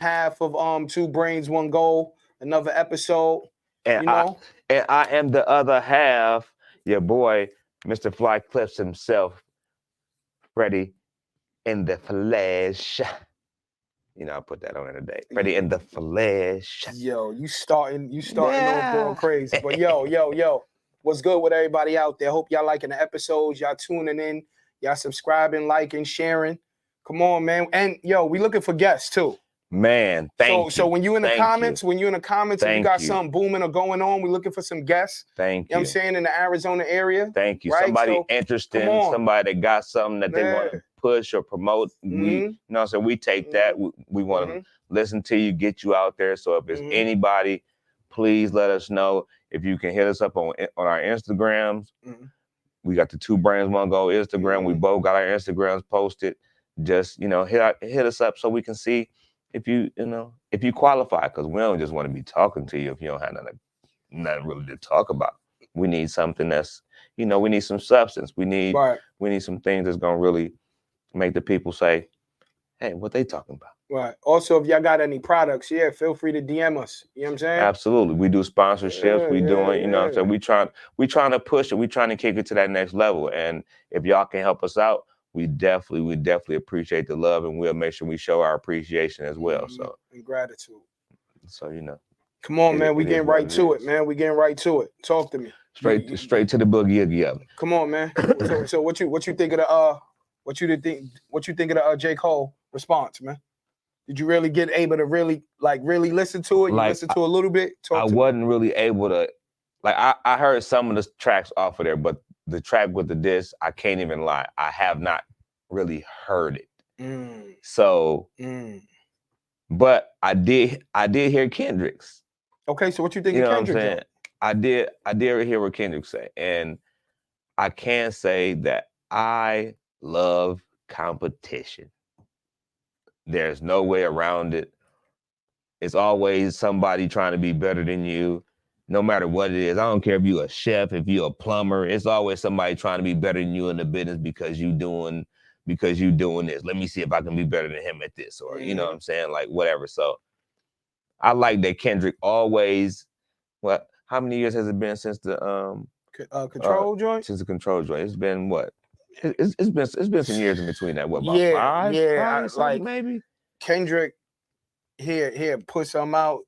half of Two Brains, One Goal, another episode, And you I know. and I am the other half, your boy, Mr. Fly Clips himself, Freddie in the flesh. You know, I put that on it today. Freddie in the flesh. Yo, you starting off going Yeah. crazy. But yo, what's good with everybody out there? Hope y'all liking the episodes, y'all tuning in, y'all subscribing, liking, sharing. Come on, man. And yo, we looking for guests too. Man, So thank so you. when you in the Thank you. comments, if you Thank got you. something booming or going on, we looking for some guests. Thank You know what I'm you. saying, in the Arizona area. Thank you. Right? Somebody So come interesting, on. somebody that got something that they want Yeah. to push or promote. We, you know, so we take that. We want to listen to you, get you out there. So if it's anybody, please let us know. If you can hit us up on our Instagrams. We got the Two Brains One Go Instagram. We both got our Instagrams posted. Just, you know, hit us up so we can see if if you qualify, because we don't just want to be talking to you if you don't have nothing really to talk about. We need something that's, we need some substance. We need some things that's gonna really make the people say, hey, what they talking about? Right. Also, if y'all got any products, feel free to DM us. You know what I'm saying? Absolutely. We do sponsorships. We doing, so we trying to push it. We trying to kick it to that next level. And if y'all can help us out, we definitely appreciate the love, and we'll make sure we show our appreciation as well. So and gratitude. So come on, man. We getting right to it, man. We getting right to it. Talk to me. Straight to the boogie of it. Come on, man. So what you think of the what you think of the J. Cole response, man? Did you really get able to really listen to it? You listened to a little bit? I wasn't really able to, I heard some of the tracks off of there, but the track with the diss, I can't even lie, I have not really heard it. So, but I did hear Kendrick's. Okay, so what you think of Kendrick? I did hear what Kendrick said, and I can say that I love competition. There's no way around it. It's always somebody trying to be better than you, no matter what it is. I don't care if you're a chef, if you're a plumber. It's always somebody trying to be better than you in the business because you doing this. Let me see if I can be better than him at this, or you know what I'm saying, like whatever. So I like that Kendrick always. What? How many years has it been since the Control joint? Since the Control joint, it's been what? It's been some years in between that. What, about five? Yeah, like maybe. Kendrick here put something out,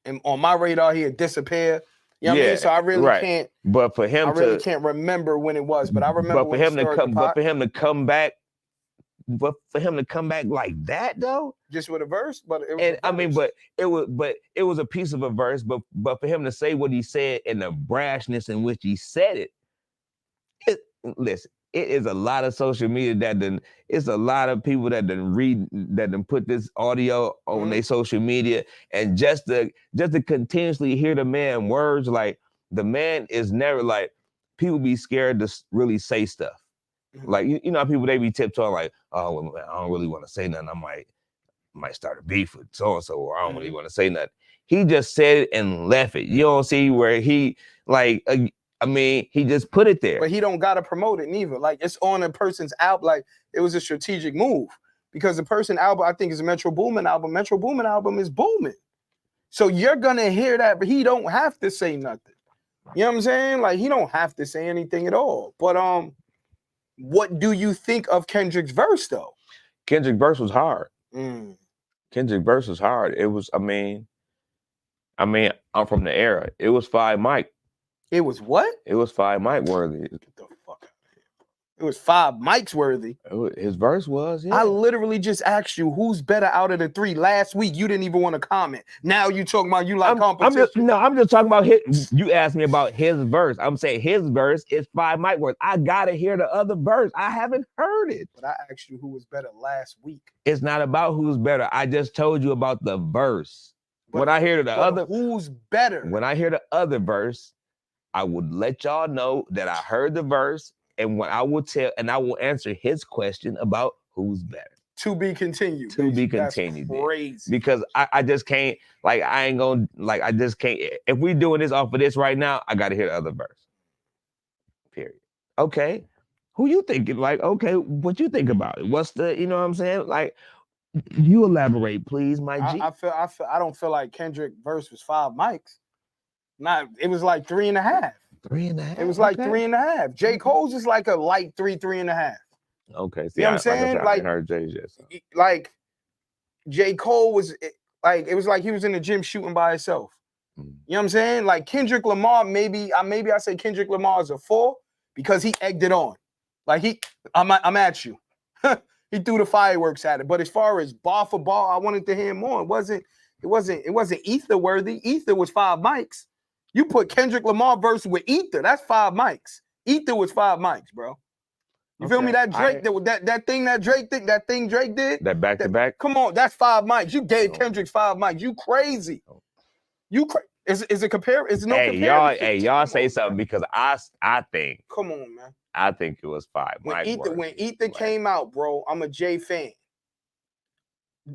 and on my radar he'd disappear. You know what I mean? So I really can't. But for him, I really can't remember when it was. But I remember when he started the pot. But for him to come back. But for him to come back like that, though, just with a verse, but it was and I mean, but it was a piece of a verse. But for him to say what he said and the brashness in which he said it, listen, it is a lot of social media it's a lot of people that put this audio on their social media, and just to continuously hear the man words, like the man is never like, people be scared to really say stuff. Like, you know, people, they be tiptoeing like, oh, well, I don't really want to say nothing. I might start a beef with so-and-so, or I don't really want to say nothing. He just said it and left it. You don't see where he, like, I mean, he just put it there. But he don't got to promote it neither. Like, it's on a person's album. Like, it was a strategic move. Because the person album, I think, is a Metro Boomin album. Metro Boomin album is booming. So you're going to hear that, but he don't have to say nothing. You know what I'm saying? Like, he don't have to say anything at all. But, what do you think of Kendrick's verse, though? Kendrick's verse was hard. Kendrick's verse was hard. It was, I mean, I'm from the era. It was 5 mic. It was what? It was 5 mic worthy. Get the fuck out of here. It was 5 mics worthy. His verse was, yeah. I literally just asked you who's better out of the three. Last week, you didn't even want to comment. Now you talking about you like competition. I'm just talking about his. You asked me about his verse. I'm saying his verse is 5 mic worth. I gotta hear the other verse. I haven't heard it. But I asked you who was better last week. It's not about who's better. I just told you about the verse. When I hear the other, who's better? When I hear the other verse, I would let y'all know that I heard the verse, and when I will answer his question about who's better. To be continued. To be continued. That's crazy. Because I just can't, like, I ain't gonna, like, I just can't. If we doing this off of this right now, I gotta hear the other verse. Period. Okay. Who you thinking? Like, okay, what you think about it? What's the, you know what I'm saying? Like, You elaborate, please, my G. I don't feel like Kendrick verse was 5 mics. Not, it was like 3.5. 3.5. It was like okay. 3.5. J. Cole's is like a light 3.5. Okay, see, You know what I'm saying? Like I said, I ain't heard Jay's yet. So. Like J. Cole was like, it was like he was in the gym shooting by himself. You know what I'm saying? Like Kendrick Lamar, maybe I say Kendrick Lamar is a 4 because he egged it on. Like I'm at you. He threw the fireworks at it. But as far as bar for bar, I wanted to hear more. It wasn't Ether worthy. Ether was 5 mics. You put Kendrick Lamar verse with Ether, that's 5 mics. Ether was 5 mics, bro. You feel me? That Drake, that thing Drake did. That back to back. Come on, that's 5 mics. You gave Kendrick's 5 mics. You crazy. Is it compare? Is no comparison? Y'all say something because I think. Come on, man. I think it was 5. When Ether came out, bro, I'm a Jay fan.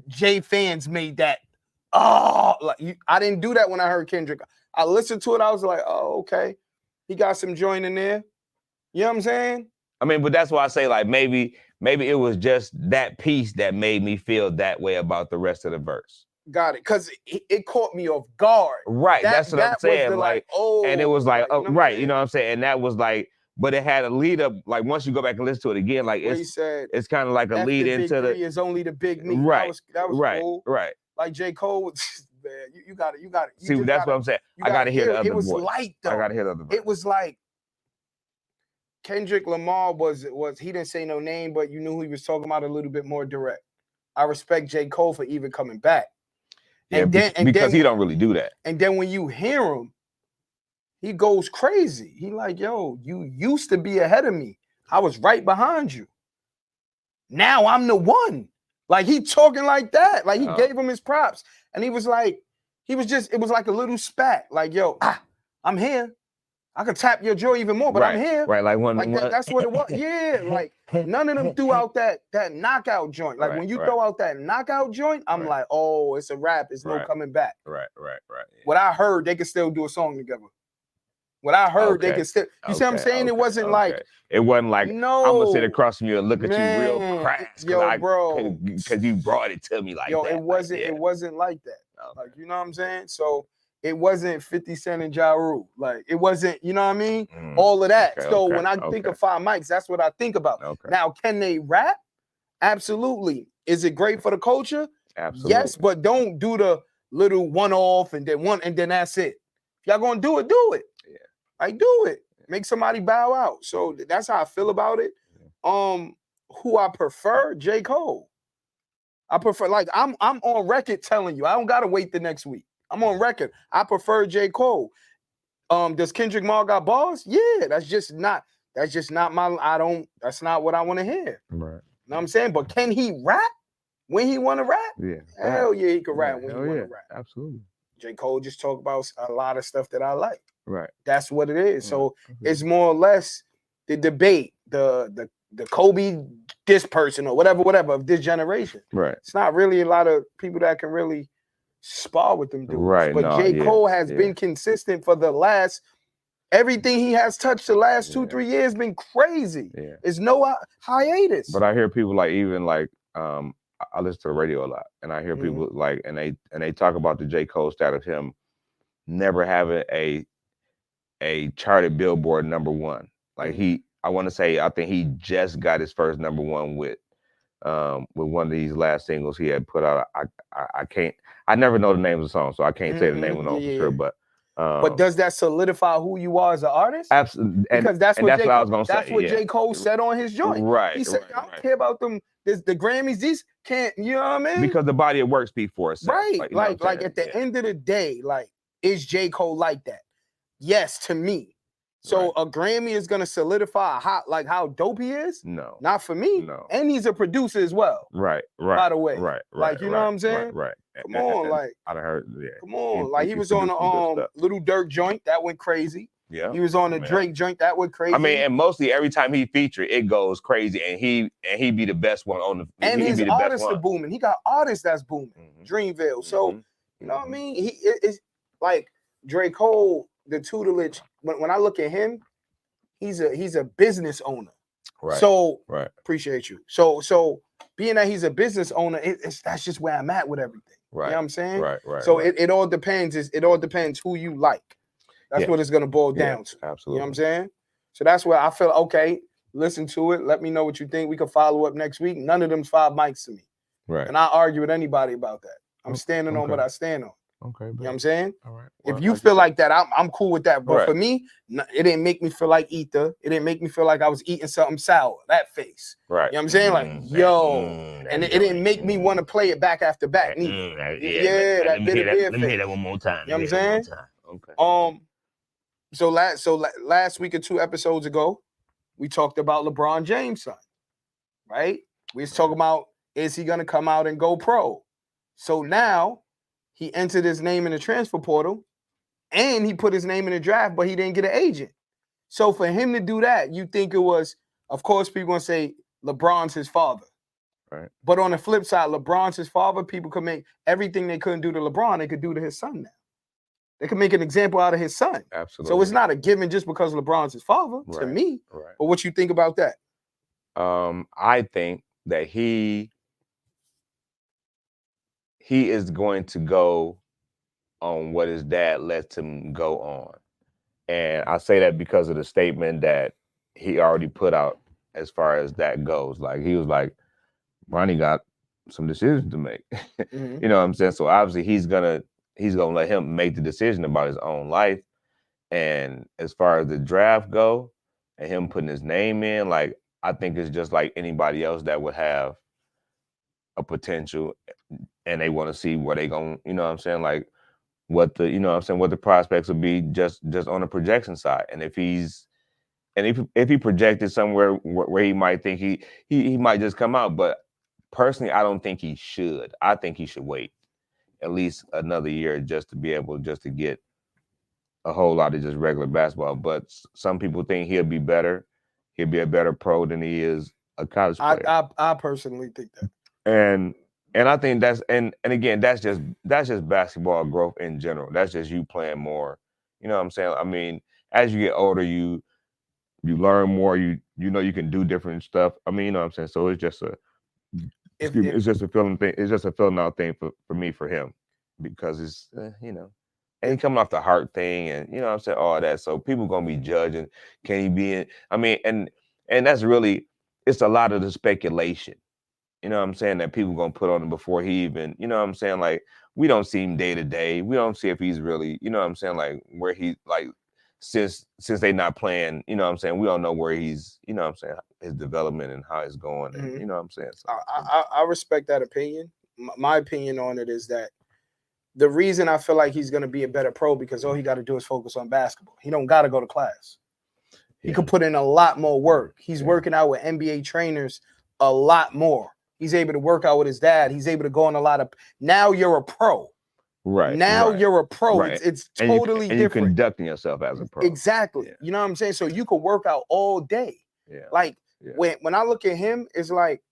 Jay fans made that. Oh, like I didn't do that when I heard Kendrick. I listened to it. I was like, oh, okay. He got some joint in there. You know what I'm saying? I mean, but that's why I say like maybe it was just that piece that made me feel that way about the rest of the verse. Got it, because it caught me off guard. Right, that's what I'm saying. Like, and it was like, right, you know what I'm saying? And that was like, but it had a lead up. Like once you go back and listen to it again, like it's kind of like a lead into the. Is only the big me. Right, that was right, cool. right. Like J. Cole, man, you got it. See, that's what I'm saying. I got to hear the other voice. It was light though. I got to hear the other voice. It was like Kendrick Lamar was he didn't say no name, but you knew who he was talking about a little bit more direct. I respect J. Cole for even coming back. Yeah, because he don't really do that. And then when you hear him, he goes crazy. He like, yo, you used to be ahead of me. I was right behind you. Now I'm the one. Like he talking like that. Like he gave him his props. And he was like, it was like a little spat. Like, yo, I'm here. I could tap your jaw even more, but I'm here. Right, like one. That's what it was. Yeah, like none of them threw out that knockout joint. Like when you throw out that knockout joint, I'm like, oh, it's a wrap. It's no coming back. Right. Yeah. What I heard, they could still do a song together. What I heard, they could still. You see what I'm saying? It wasn't like. It wasn't like no. I'm gonna sit across from you and look at you real crass, bro, because you brought it to me like that. It wasn't. It wasn't like that. Like you know what I'm saying? So. It wasn't 50 Cent and Ja Rule. Like, it wasn't, you know what I mean? All of that. So when I think of 5 mics, that's what I think about. Now, can they rap? Absolutely. Is it great for the culture? Absolutely. Yes, but don't do the little one-off and then that's it. If y'all gonna do it, do it. Yeah. Like, do it. Make somebody bow out. So that's how I feel about it. Who I prefer? J. Cole. I prefer, like, I'm on record telling you, I don't gotta wait the next week. I'm on record. I prefer J. Cole. Does Kendrick Lamar got bars? Yeah, that's just not my, that's not what I want to hear. Right. You know what I'm saying? But can he rap when he want to rap? Yeah. Hell yeah, he can rap when he want to rap. Absolutely. J. Cole just talk about a lot of stuff that I like. Right. That's what it is. So it's more or less the debate, the Kobe this person or whatever of this generation. Right. It's not really a lot of people that can really spar with them dudes. Right. But J. Cole has been consistent for the last, everything he has touched the last 2-3 years been crazy. Yeah. It's no hiatus. But I hear people like, even like, I listen to the radio a lot, and I hear people like, and they talk about the J. Cole stat of him never having a charted Billboard #1. Like I think he just got his first #1 with one of these last singles he had put out. I never know the name of the song, so I can't say the name of the song for sure. But does that solidify who you are as an artist? Absolutely, because that's what I was gonna say. That's what J. Cole said on his joint. Right. He said, I don't care about them. The Grammys, these can't. You know what I mean? Because the body of work speaks for itself. Right. Like at the end of the day, like, is J. Cole like that? Yes, to me. So a Grammy is gonna solidify how dope he is? No, not for me. No, and he's a producer as well. Right. By the way, right. Like you know what I'm saying? Right. Come on, like I heard. Yeah. Come on, like he was on a Little Dirk joint that went crazy. Yeah. He was on a Drake joint that went crazy. I mean, and mostly every time he featured, it goes crazy, and he be the best one on the. And his artists are booming. He got artists that's booming. Dreamville. So you know what I mean? He is like Drake Cole, the tutelage. When I look at him, he's a business owner. Right. So Right. appreciate you. So being that he's a business owner, that's just where I'm at with everything. Right. You know what I'm saying? Right. Right. So right. it all depends. It all depends who you like. That's Yes. what it's gonna boil down to. Absolutely. You know what I'm saying? So that's where I feel okay. Listen to it. Let me know what you think. We can follow up next week. None of them's 5 mics to me. Right. And I argue with anybody about that. I'm Okay. standing on what I stand on. Okay. You know what I'm saying? All right. If you feel like that, I'm cool with that. But Right. for me, it didn't make me feel like ether. It didn't make me feel like I was eating something sour. That face. Right. You know what I'm saying? Like, and it didn't make me want to play it back after back neither. That bit of beer face. Let me hear that one more time. You know what I'm saying? Okay. So last week or 2 episodes ago, we talked about LeBron James' son, right? We was talking about, is he gonna come out and go pro? So now he entered his name in the transfer portal and he put his name in the draft, but he didn't get an agent. So for him to do that, you think it was, of course, people gonna say LeBron's his father. Right. But on the flip side, LeBron's his father, people could make everything they couldn't do to LeBron, they could do to his son now. They could make an example out of his son. Absolutely. So it's not a given just because LeBron's his father to me. Right. But what you think about that? I think that he is going to go on what his dad lets him go on. And I say that because of the statement that he already put out as far as that goes. Like, he was like, Ronnie got some decisions to make. Mhm. You know what I'm saying? So obviously he's gonna let him make the decision about his own life. And as far as the draft go and him putting his name in, like, I think it's just like anybody else that would have a potential and they want to see where they going, you know what I'm saying? Like, what the, you know what I'm saying, what the prospects would be just on the projection side. And if he projected somewhere where he might think he might just come out. But personally, I don't think he should. I think he should wait at least another year just to be able just to get a whole lot of just regular basketball. But some people think he'll be better. He'll be a better pro than he is a college player. I personally think that. And I think that's and again, that's just basketball growth in general. That's just you playing more. You know what I'm saying? I mean, as you get older, you learn more. You know you can do different stuff. I mean, you know what I'm saying? So it's just it's just a feeling thing. It's just a filling out thing for me, for him, because it's you know, and he coming off the heart thing, and you know what I'm saying, all that. So people gonna be judging. Can he be in? I mean, and that's really, it's a lot of the speculation. You know what I'm saying, that people gonna put on him before he even, you know what I'm saying? Like, we don't see him day to day. We don't see if he's really, you know what I'm saying, like where he, like, since they not playing, you know what I'm saying, we don't know where he's, you know what I'm saying, his development and how it's going. And you know what I'm saying? So, I respect that opinion. My opinion on it is that the reason I feel like he's gonna be a better pro because all he got to do is focus on basketball. He don't got to go to class. He could put in a lot more work. He's working out with NBA trainers a lot more. He's able to work out with his dad. He's able to go on a lot of. Now you're a pro. Right. Now you're a pro. Right. It's totally different. You're conducting yourself as a pro. Exactly. Yeah. You know what I'm saying? So you could work out all day. Yeah. Like when I look at him, it's like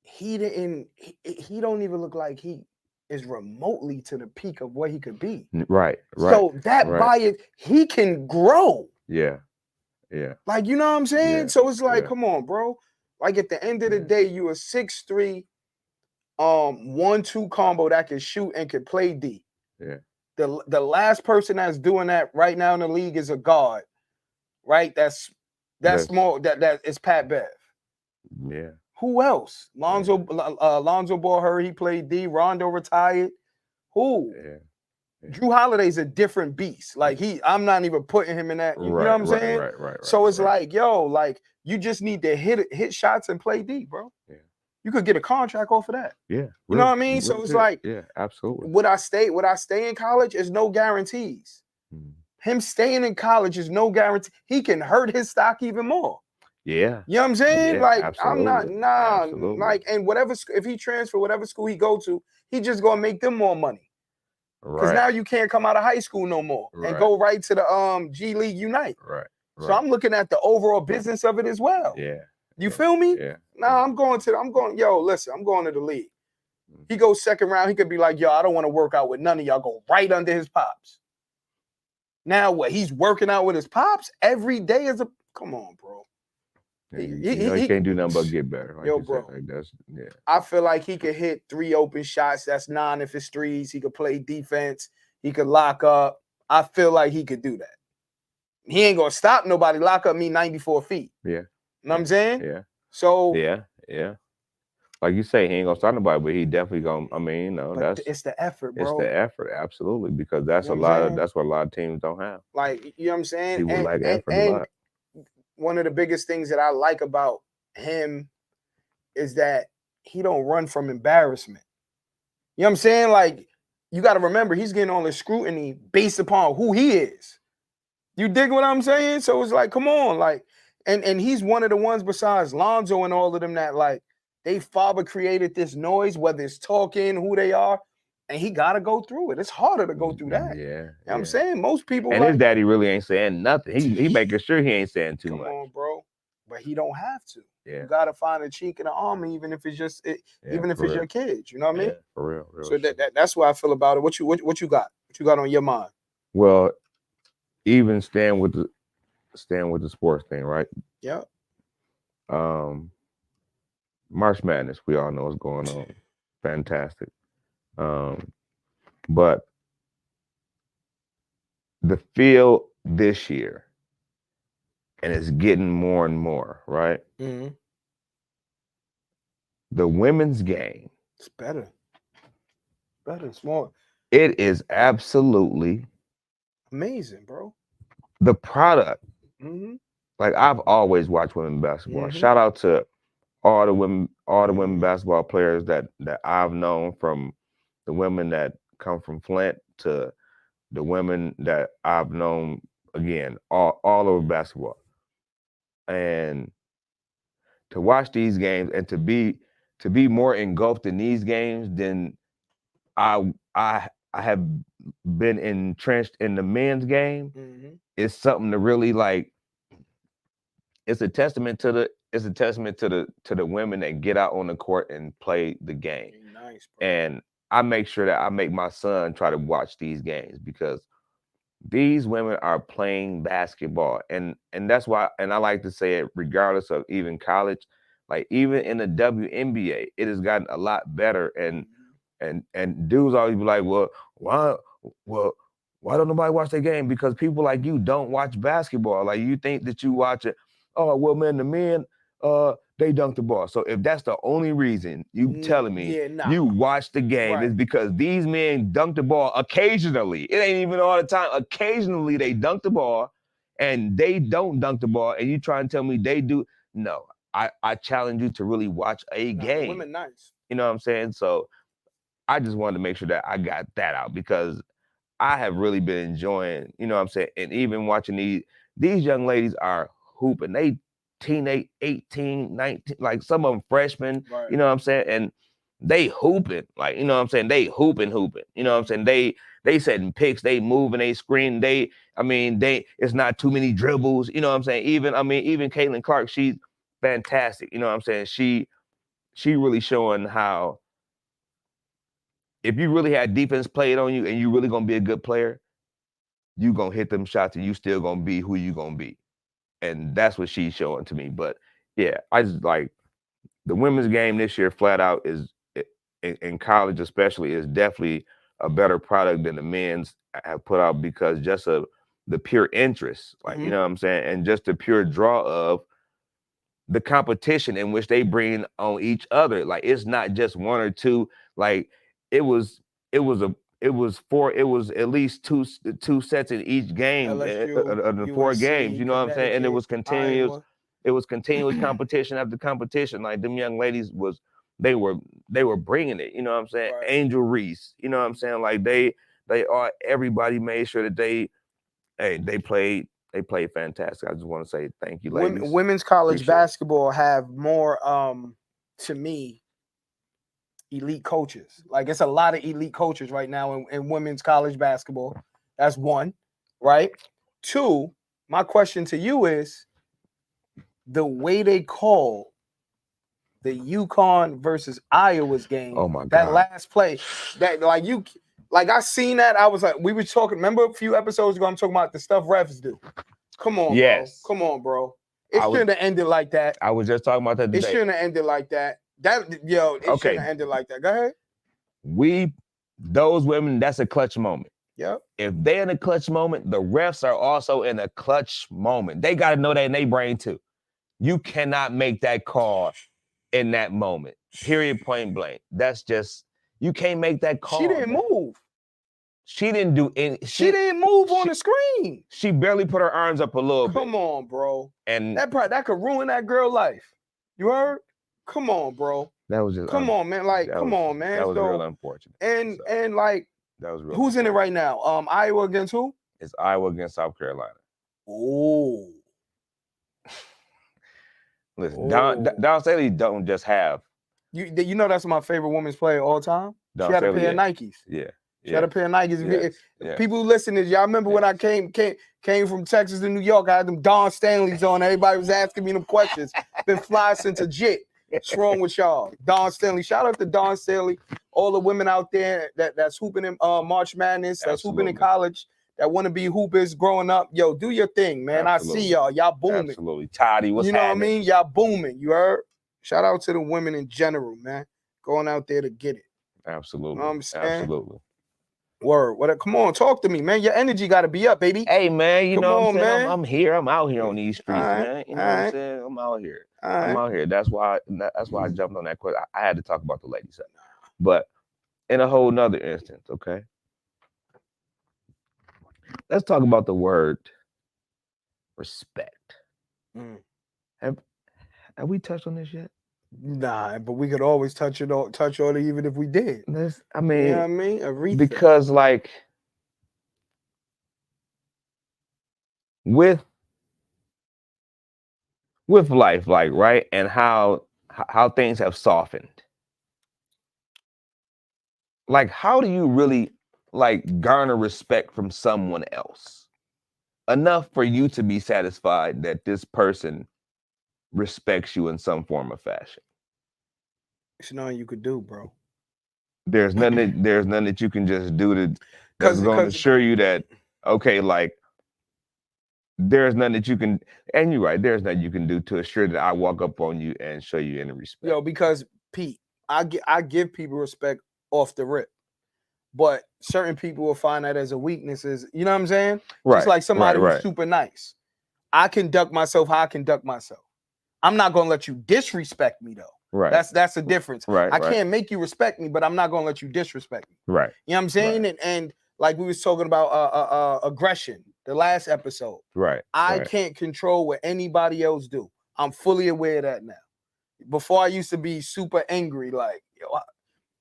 he don't even look like he is remotely to the peak of what he could be. Right. So that by it, he can grow. Yeah. Yeah. Like, you know what I'm saying? Yeah. So it's like, come on, bro. Like, at the end of the day, you a 6'3", 1-2 combo that can shoot and can play D. Yeah. The last person that's doing that right now in the league is a guard, right? That's more that is Pat Bev. Yeah. Who else? Lonzo Ball heard he played D. Rondo retired. Who? Yeah. Drew Holiday's a different beast. Like, I'm not even putting him in that. You know what I'm saying? Right. So it's like, yo, like, you just need to hit shots and play D, bro. Yeah. You could get a contract off of that. Yeah. You know what I mean? So it's like, yeah, absolutely. Would I stay in college is no guarantees. Him staying in college is no guarantee. He can hurt his stock even more. Yeah. You know what I'm saying? Yeah, like, absolutely. I'm not, like, and whatever, if he transfer, whatever school he go to, he just gonna make them more money. Because now you can't come out of high school no more and go right to the G League Unite. Right. So I'm looking at the overall business of it as well. Yeah. You feel me? Yeah. Nah, I'm going, listen, I'm going to the league. He goes second round, he could be like, yo, I don't want to work out with none of y'all. Go right under his pops. Now what? He's working out with his pops every day Come on, bro. Yeah, you can't do nothing but get better. Like Yo, you said, bro. like that's yeah. I feel like he could hit 3 open shots. That's 9 if it's threes. He could play defense. He could lock up. I feel like he could do that. He ain't gonna stop nobody. Lock up me 94 feet. Yeah. You know what I'm saying? Yeah. So Yeah. Like you say, he ain't gonna start nobody, but he definitely gonna. I mean, but it's the effort, bro. it's the effort, absolutely, because You know that's what a lot of teams don't have. like, you know what I'm saying? People lack effort a And lot. one of the biggest things that I like about him is that he don't run from embarrassment. You know what I'm saying? Like, you got to remember, he's getting all this scrutiny based upon who he is. You dig what I'm saying? So it's like, come on, like, and he's one of the ones besides Lonzo and all of them that like they father created this noise, whether it's talking, who they are, and he got to go through it. It's harder to go through that. Yeah. You know what I'm saying? Most people And like, his daddy really ain't saying nothing. He making sure he ain't saying too come much. on, bro. But he don't have to. Yeah. You gotta find a chink in the armor, even if it's just even if it's your kids. You know what I mean? For real. So that's what I feel about it. What you got? What you got on your mind? Well, even staying with the sports thing, right? Yeah. March Madness, we all know what's going on. Fantastic. But the field this year, and it's getting more and more, right? Mm-hmm. The women's game. It's better. It's more It is absolutely amazing, bro. the product. Mm-hmm. Like I've always watched women basketball. Mm-hmm. Shout out to all the women basketball players that I've known, from the women that come from Flint to the women that I've known, again, all over basketball. And to watch these games and to be more engulfed in these games than I have been entrenched in the men's game is something to really like. It's a testament to the women that get out on the court and play the game. Nice, bro. And I make sure that I make my son try to watch these games, because these women are playing basketball. And that's why, and I like to say it, regardless of even college, like even in the WNBA, it has gotten a lot better. And dudes always be like, well, why don't nobody watch their game? Because people like you don't watch basketball. Like, you think that you watch it. Oh, well, man, the men, they dunk the ball. So if that's the only reason you telling me you watch the game, is because these men dunk the ball occasionally. It ain't even all the time. Occasionally they dunk the ball, and they don't dunk the ball, and you try and tell me they do. No, I challenge you to really watch a game. The women nice. You know what I'm saying? So I just wanted to make sure that I got that out, because I have really been enjoying, you know what I'm saying? And even watching these young ladies are hooping. They teenage, 18, 19, like some of them freshmen, you know what I'm saying? And they hooping, like, you know what I'm saying? They hooping. You know what I'm saying? They setting picks, they moving, they screen, it's not too many dribbles, you know what I'm saying? Even Caitlin Clark, she's fantastic, you know what I'm saying? She really showing how, if you really had defense played on you and you really gonna be a good player, you gonna hit them shots and you still gonna be who you gonna be. And that's what she's showing to me. But yeah, I just like the women's game this year, flat out, is in college especially, is definitely a better product than the men's have put out, because just of the pure interest, like, you know what I'm saying? And just the pure draw of the competition in which they bring on each other. Like, it's not just one or two. Like, it was at least two sets in each game of the 4 games. You know what I'm saying? And it was continuous. Iowa. It was continuous competition after competition. Like, them young ladies they were bringing it. You know what I'm saying? Right. Angel Reese. You know what I'm saying? Like, everybody made sure that they played. They played fantastic. I just want to say thank you, ladies. Women's college basketball have more, to me, elite coaches. Like, it's a lot of elite coaches right now in women's college basketball. That's one, right? 2, my question to you is, the way they call the UConn versus Iowa's game, oh my God, that last play, that I seen that, I was like, we were talking, remember a few episodes ago, I'm talking about the stuff refs do. Come on, bro. Come on, bro. It shouldn't have ended like that. I was just talking about that It today. shouldn't have ended like that. It shouldn't have ended like that. Go ahead. Those women, that's a clutch moment. Yep. If they're in a clutch moment, the refs are also in a clutch moment. They got to know that in their brain too. You cannot make that call in that moment. Period, point blank. That's just, you can't make that call. She didn't move. She didn't do any. She didn't move on the screen. She barely put her arms up a little bit. Come on, bro. And that could ruin that girl's life. You heard? Come on, bro. That was just. Come on, man. Like, come on, man. That was real unfortunate. And like, that was real. Who's in it right now? Iowa against who? It's Iowa against South Carolina. Oh. Listen, Dawn Staley don't just have. You know that's my favorite women's player all time. Dawn she had Staley, a pair of Nikes. Yeah. She had a pair of Nikes. Yes. People who listen to this, y'all remember when I came from Texas to New York, I had them Dawn Stanleys on. Everybody was asking me them questions. Been fly since a jit. What's wrong with y'all? Dawn Stanley. Shout out to Dawn Stanley. All the women out there that's hooping in March Madness, that's hooping in college, that want to be hoopers growing up. Yo, do your thing, man. Absolutely. I see y'all. Y'all booming. Absolutely. Toddy, what's happening? You know what I mean? Y'all booming. You heard? Shout out to the women in general, man. Going out there to get it. Absolutely. You know what I'm saying? Absolutely. Word. Come on, talk to me, man. Your energy got to be up, baby. Hey, man, you know what I'm saying? Man. I'm here. I'm out here on these streets, right. man. You know what I'm saying? I'm out here. I'm out here. That's why I jumped on that question. I had to talk about the ladies. But in a whole nother instance, okay? Let's talk about the word respect. Have we touched on this yet? Nah, but we could always touch on it even if we did. You know what I mean? Because like with life, like, right, and how things have softened. Like, how do you really like garner respect from someone else enough for you to be satisfied that this person respects you in some form or fashion? It's nothing you could do, bro. There's none that you can just do that's going to assure you that, okay, like, there's none that you can, and you're right, there's nothing you can do to assure that I walk up on you and show you any respect. Yo, because Pete, I give people respect off the rip, but certain people will find that as a weakness. You know what I'm saying? Right. Just like somebody who's super nice. I conduct myself how I conduct myself. I'm not gonna let you disrespect me though. Right. That's the difference. Right. I can't make you respect me, but I'm not gonna let you disrespect me. Right. You know what I'm saying? Right. And like we was talking about aggression, the last episode. Right. I can't control what anybody else do. I'm fully aware of that now. Before I used to be super angry, like, yo,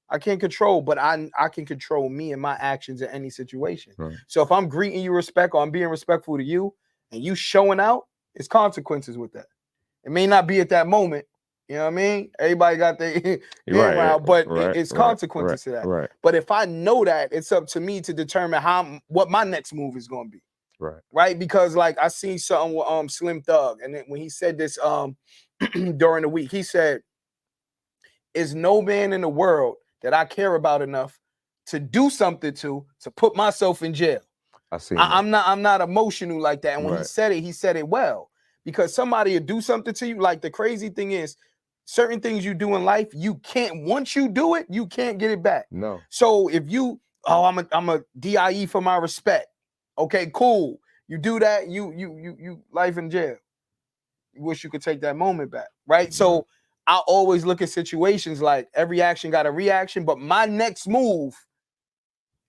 I can't control, but I can control me and my actions in any situation. Right. So if I'm greeting you respect or I'm being respectful to you and you showing out, it's consequences with that. It may not be at that moment. You know what I mean? Everybody got their around, but it's consequences to that. Right. But if I know that, it's up to me to determine what my next move is going to be. Right. Right. Because like I seen something with Slim Thug, and then when he said this during the week, he said, "Is no man in the world that I care about enough to do something to put myself in jail." I'm not emotional like that. And when he said it well. Because somebody will do something to you. Like the crazy thing is, certain things you do in life, you can't, once you do it, you can't get it back. No. So if you, I'm a DIE for my respect. Okay, cool. You do that, you life in jail. You wish you could take that moment back, right? So I always look at situations like every action got a reaction, but my next move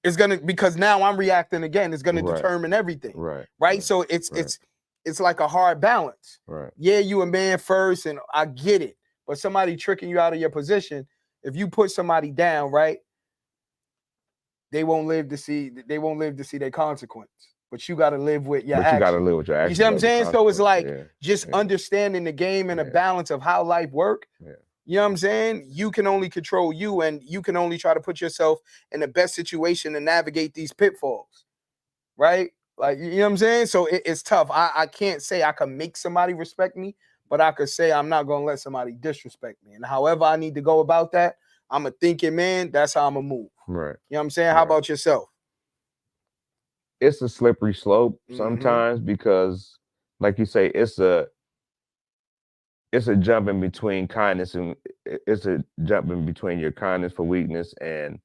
is because now I'm reacting again, is gonna determine everything. Right. So it's like a hard balance. Right. Yeah, you a man first, and I get it. But somebody tricking you out of your position, if you put somebody down, right, they won't live to see their consequence. But you got to live with your action. You got to live with your action. You see what I'm saying? So it's like understanding the game and the balance of how life works. Yeah. You know what I'm saying? You can only control you, and you can only try to put yourself in the best situation to navigate these pitfalls. Right? Like, you know what I'm saying? So it's tough. I can't say I can make somebody respect me, but I could say I'm not going to let somebody disrespect me. And however I need to go about that, I'm a thinking man. That's how I'm going to move. Right. You know what I'm saying? How about yourself? It's a slippery slope sometimes because, like you say, it's a jump in between kindness and it's a jump in between your kindness for weakness and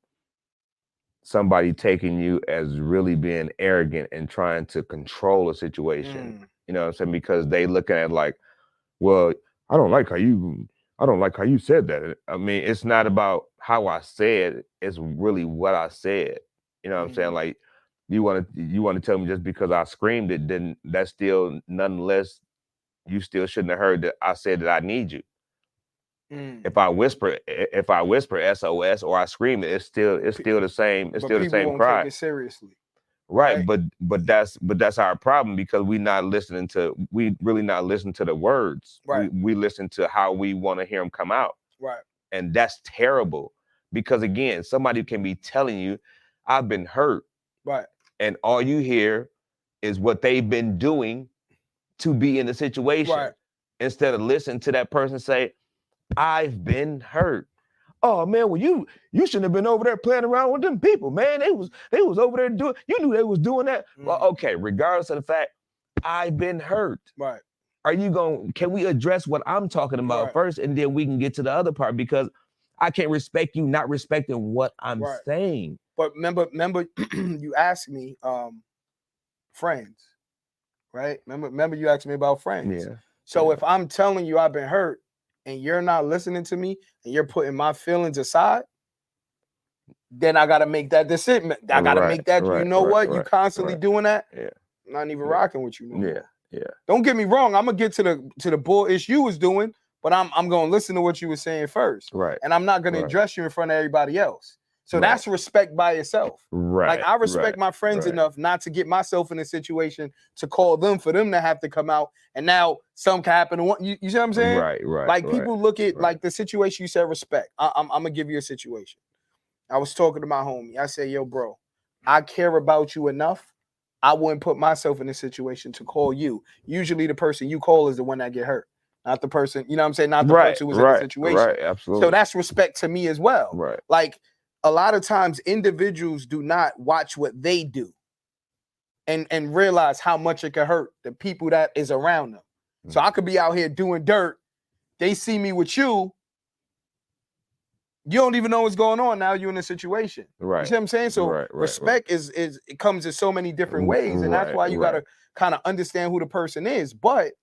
somebody taking you as really being arrogant and trying to control a situation. You know what I'm saying? Because they looking at it like, well, I don't like how you I don't like how you said that. I mean, it's not about how I said, it's really what I said. You know what I'm saying? Like you want to tell me just because I screamed it, then that's still nonetheless you still shouldn't have heard that I said that I need you. If I whisper SOS or I scream it, it's still the same. It's But still the people same won't take cry. it seriously. Right, but that's our problem because we really not listening to the words. Right. We listen to how we want to hear them come out. Right. And that's terrible because again, somebody can be telling you, I've been hurt. Right. And all you hear is what they've been doing to be in the situation. Right. Instead of listening to that person say, I've been hurt. Oh man, well you shouldn't have been over there playing around with them people, man. They was over there doing. You knew they was doing that. Well, okay, regardless of the fact, I've been hurt. Right. Can we address what I'm talking about first, and then we can get to the other part because I can't respect you not respecting what I'm saying. But remember, you asked me, friends, right? Remember, you asked me about friends. Yeah. So if I'm telling you I've been hurt, and you're not listening to me, and you're putting my feelings aside, then I gotta make that decision. I gotta make that. You know what? You constantly doing that. Yeah. I'm not even rocking with you no more. Yeah. Don't get me wrong. I'm gonna get to the bullish you was doing, but I'm gonna listen to what you were saying first. Right. And I'm not gonna address you in front of everybody else. So that's respect by itself. Right. Like I respect my friends enough not to get myself in a situation to call them for them to have to come out. And now something can happen. You see what I'm saying? Right. Like people look at like the situation you said respect. I'm gonna give you a situation. I was talking to my homie. I said, yo, bro, I care about you enough. I wouldn't put myself in a situation to call you. Usually the person you call is the one that get hurt. Not the person, you know what I'm saying? Not the person who was in the situation. Right, absolutely. So that's respect to me as well. Right. Like a lot of times individuals do not watch what they do and realize how much it can hurt the people that is around them. So I could be out here doing dirt. They see me with you. You don't even know what's going on. Now you're in a situation. Right. You see what I'm saying? So respect is it comes in so many different ways. And that's why you gotta kind of understand who the person is. But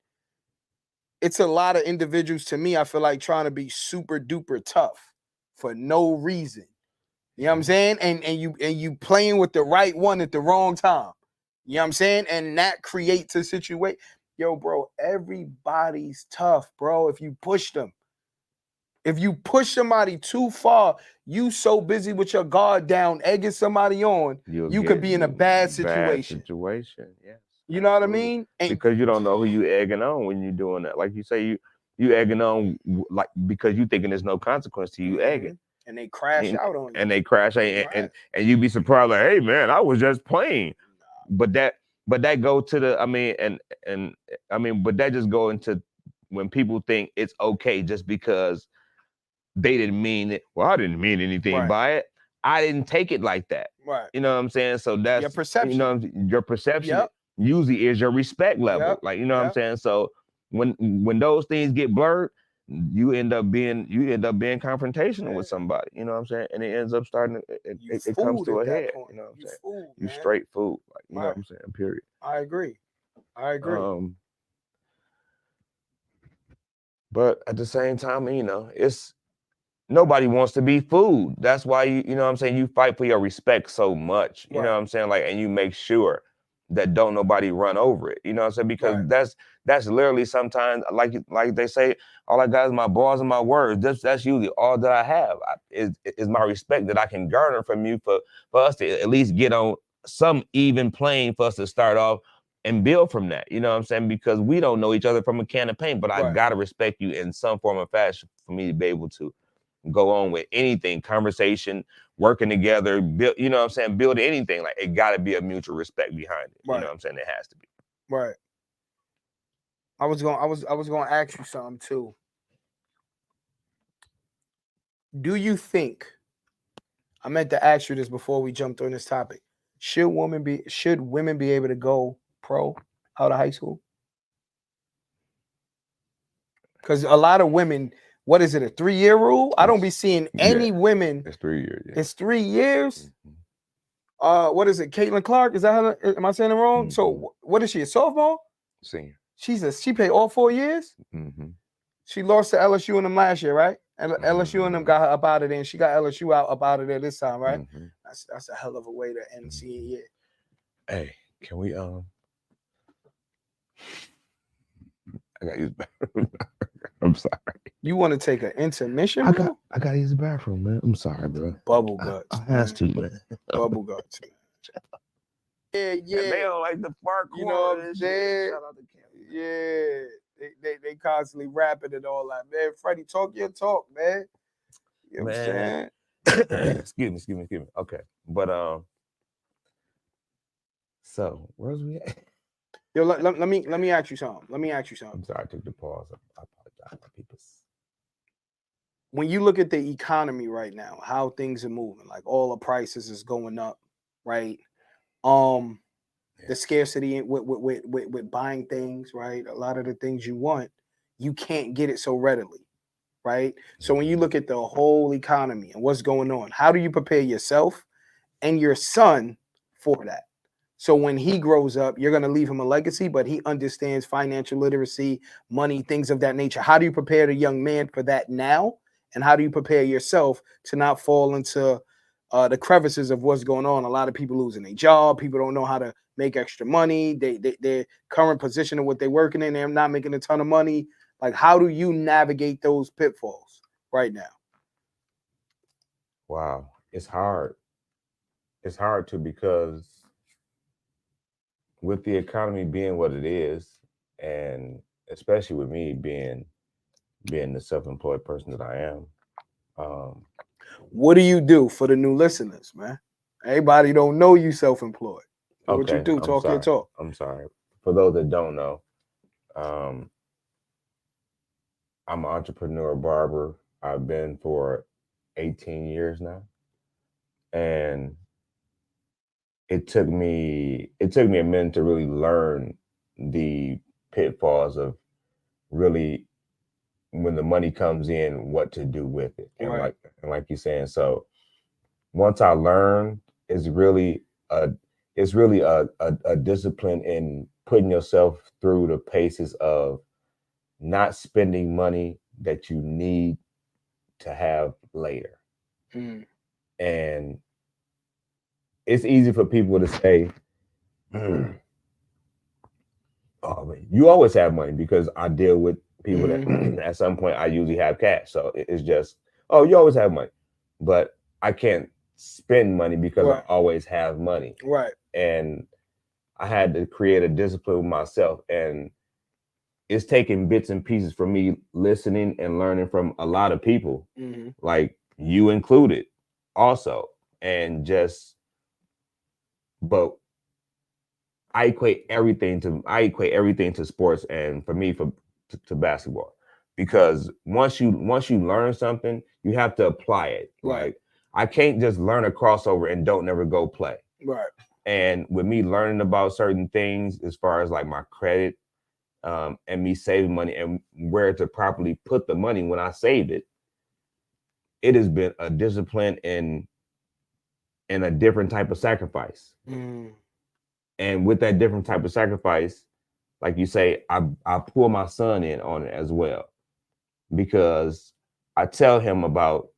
it's a lot of individuals to me, I feel like trying to be super duper tough for no reason. You know what I'm saying? And you playing with the right one at the wrong time. You know what I'm saying? And that creates a situation. Yo, bro, everybody's tough, bro. If you push them. If you push somebody too far, you so busy with your guard down, egging somebody on, you could be in a bad situation. Yes. You know what I mean? And because you don't know who you egging on when you're doing that. Like you say, you egging on like because you thinking there's no consequence to you egging. And they crash out on you. And they crash and you be surprised like, hey man, I was just playing. But that go to the but that just go into when people think it's okay just because they didn't mean it. Well, I didn't mean anything by it. I didn't take it like that. Right. You know what I'm saying? So that's your perception. You know, your perception usually is your respect level. Like, you know what I'm saying? So when those things get blurred, you end up being confrontational with somebody. You know what I'm saying? And it ends up starting. It comes to a head. You know what I'm saying? Fooled, you straight fool. Like, you know what I'm saying? Period. I agree. But at the same time, you know, it's nobody wants to be fooled. That's why you know what I'm saying, you fight for your respect so much. You know what I'm saying? Like, and you make sure that don't nobody run over it. You know what I'm saying? Because that's literally sometimes like they say, all I got is my balls and my words. That's usually all that I have. Is my respect that I can garner from you for us to at least get on some even plane for us to start off and build from that. You know what I'm saying? Because we don't know each other from a can of paint, but I gotta respect you in some form or fashion for me to be able to go on with anything, conversation, working together, build, you know what I'm saying, build anything. Like, it got to be a mutual respect behind it. You know what I'm saying? It has to be. Right. I was going to ask you something too. Do you think, I meant to ask you this before we jumped on this topic, should women be able to go pro out of high school? Because a lot of women, what is it, a 3-year rule? I don't be seeing any Yeah. women. It's 3 years. Yeah. It's 3 years. Mhm. What is it? Caitlin Clark? Is that her? Am I saying it wrong? Mhm. So what is she? A sophomore? Senior. She paid all 4 years. Mm-hmm. She lost to LSU in them last year, right? And LSU and them Mhm. got her up out of there, and she got LSU out up out of there this time, right? Mhm. That's a hell of a way to end the senior year. Hey, can we I got to use the bathroom. I'm sorry. You want to take an intermission, bro? I got to use the bathroom, man. I'm sorry, bro. Bubble guts. I has to, man. Bubble guts. Yeah, Yeah, they don't like the far corner. You know what I'm and shit. saying? Shout out to Cam. Yeah. They constantly rapping and all that. Man, Freddie, talk your talk, man. You know what I'm saying? excuse me. Okay. But so where's we at? Yo, let me ask you something. I'm sorry, I took the pause. I apologize, people. When you look at the economy right now, how things are moving, like all the prices is going up, right? The scarcity with buying things, right? A lot of the things you want, you can't get it so readily, right? So when you look at the whole economy and what's going on, how do you prepare yourself and your son for that? So when he grows up, you're going to leave him a legacy, but he understands financial literacy, money, things of that nature. How do you prepare the young man for that now? And how do you prepare yourself to not fall into the crevices of what's going on? A lot of people losing their job. People don't know how to make extra money. Their current position of what they're working in, they're not making a ton of money. Like, how do you navigate those pitfalls right now? Wow, it's hard. It's hard to, because with the economy being what it is, and especially with me being the self-employed person that I am. What do you do for the new listeners, man? Everybody don't know you self-employed. So what you Okay, do? I'm Talk your sorry. talk. I'm sorry. For those that don't know, um, I'm an entrepreneur barber. I've been for 18 years now, and it took me a minute to really learn the pitfalls of really, when the money comes in, what to do with it. And Right. like you're saying, so once I learned, it's really a a discipline in putting yourself through the paces of not spending money that you need to have later. Mm. And it's easy for people to say, oh man, you always have money, because I deal with people that at some point I usually have cash. So it's just, oh, you always have money. But I can't spend money because Right. I always have money. Right. And I had to create a discipline with myself. And it's taking bits and pieces from me listening and learning from a lot of people, like you included also. And just, but I equate everything to sports, and for me, to basketball, because once you learn something, you have to apply it. Right. Like, I can't just learn a crossover and don't never go play. Right. And with me learning about certain things, as far as like my credit, and me saving money and where to properly put the money when I save it, it has been a discipline and a different type of sacrifice. And with that different type of sacrifice, like you say, I pull my son in on it as well, because I tell him about,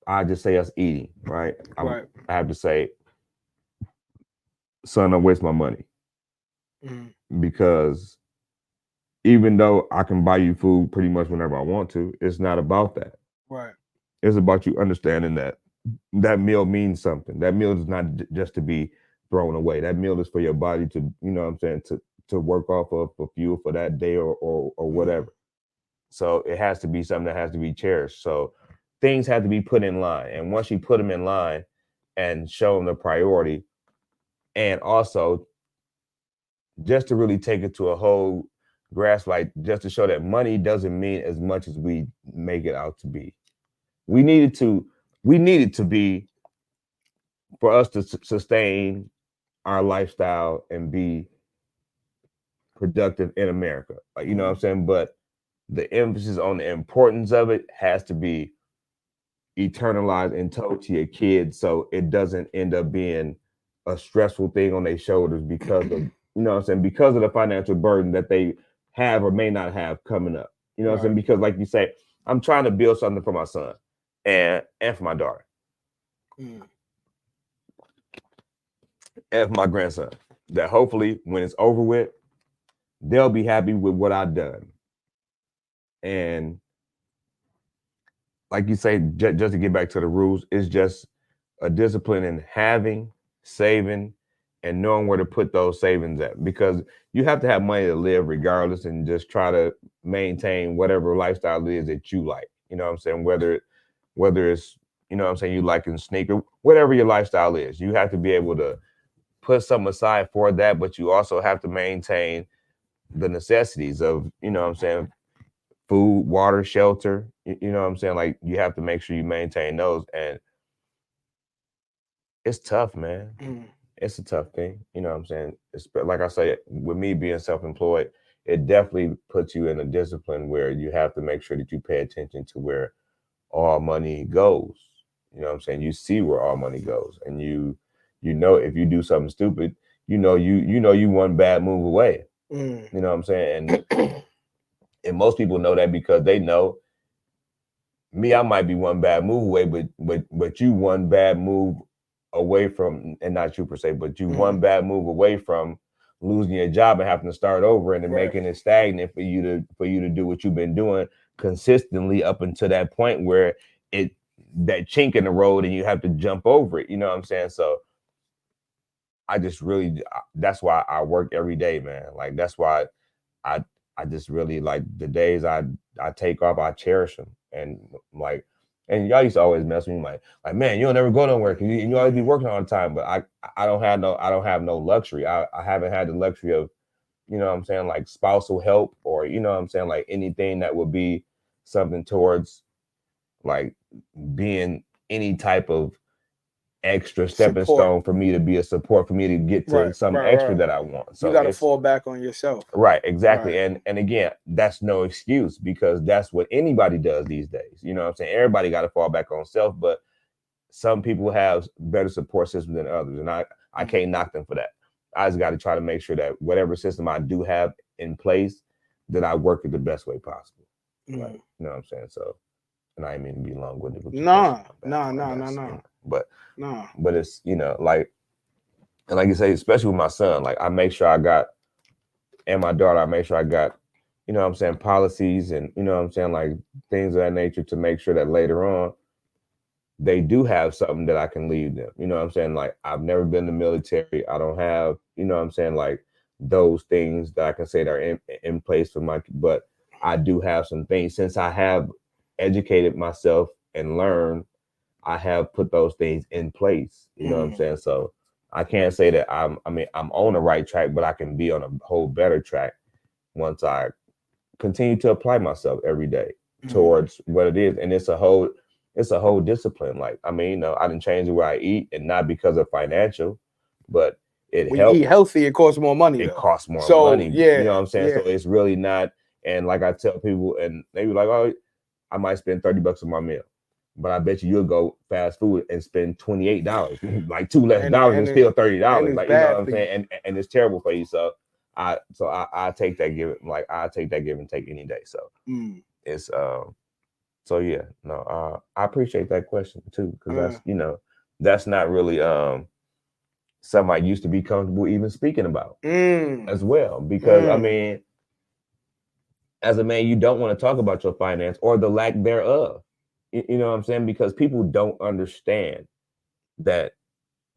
I just say us eating, right? Right. I have to say, son, don't waste my money, because even though I can buy you food pretty much whenever I want to, it's not about that. Right. It's about you understanding that that meal means something. That meal is not just to be thrown away. That meal is for your body to, you know what I'm saying, to work off of for fuel for that day, or whatever. So it has to be something that has to be cherished. So things have to be put in line. And once you put them in line and show them the priority, and also just to really take it to a whole grasp, like just to show that money doesn't mean as much as we make it out to be. We need it to be for us to sustain our lifestyle and be productive in America. Like, you know what I'm saying? But the emphasis on the importance of it has to be eternalized and told to your kids so it doesn't end up being a stressful thing on their shoulders because of, you know what I'm saying, because of the financial burden that they have or may not have coming up. You know what I'm saying? Because like you say, I'm trying to build something for my son and for my daughter. And for my grandson. That hopefully when it's over with, they'll be happy with what I've done. And like you say, just to get back to the rules, it's just a discipline in having, saving, and knowing where to put those savings at. Because you have to have money to live regardless and just try to maintain whatever lifestyle it is that you like. You know what I'm saying? Whether it's, you know what I'm saying, you like in sneaker, whatever your lifestyle is, you have to be able to put some aside for that, but you also have to maintain the necessities of, you know what I'm saying, food, water, shelter. You know what I'm saying? Like you have to make sure you maintain those. And it's tough, man. It's a tough thing. You know what I'm saying? It's, like I say, with me being self-employed, it definitely puts you in a discipline where you have to make sure that you pay attention to where all money goes. You know what I'm saying? You see where all money goes. And you know if you do something stupid, you know you one bad move away. You know what I'm saying? And most people know that because they know me, I might be one bad move away, but you one bad move away from, and not you per se, but you one bad move away from losing your job and having to start over and then making it stagnant for you to do what you've been doing consistently up until that point where that chink in the road and you have to jump over it. You know what I'm saying? So I just really, that's why I work every day, man. Like that's why I just really like the days I take off, I cherish them. And like, and y'all used to always mess with me like man, you don't never go nowhere because you always be working all the time. But I don't have no luxury. I haven't had the luxury of, you know what I'm saying, like spousal help or, you know what I'm saying, like anything that would be something towards like being any type of extra stepping stone for me to be a support for me to get to some extra that I want. So you got to fall back on yourself. Right, exactly. And again, that's no excuse because that's what anybody does these days. You know what I'm saying? Everybody got to fall back on self, but some people have better support systems than others. And I can't knock them for that. I just got to try to make sure that whatever system I do have in place, that I work it the best way possible. Like, you know what I'm saying? So, and I mean to be long-winded with you. No. But it's, you know, like, and like you say, especially with my son, like I make sure I got, and my daughter, I make sure I got, you know what I'm saying, policies and, you know what I'm saying, like things of that nature to make sure that later on they do have something that I can leave them. You know what I'm saying? Like I've never been in the military. I don't have, you know what I'm saying, like those things that I can say that are in place for my, but I do have some things since I have educated myself and learned, I have put those things in place. You know what I'm saying? So I can't say that I'm on the right track, but I can be on a whole better track once I continue to apply myself every day towards what it is. And it's a whole discipline. Like, I mean, you know, I didn't change the way I eat, and not because of financial, but it when helps. You eat healthy, it costs more money. It costs more money. Yeah, you know what I'm saying? Yeah. So it's really not. And like I tell people, and they be like, oh, I might spend $30 on my meal. But I bet you'll go fast food and spend $28, like $2 less and still $30. Like, you know what I'm saying? And it's terrible for you. So I take that give and take any day. So it's so yeah, no, I appreciate that question too, because that's, you know, that's not really something I used to be comfortable even speaking about as well. Because I mean, as a man, you don't want to talk about your finance or the lack thereof. You know what I'm saying? Because people don't understand that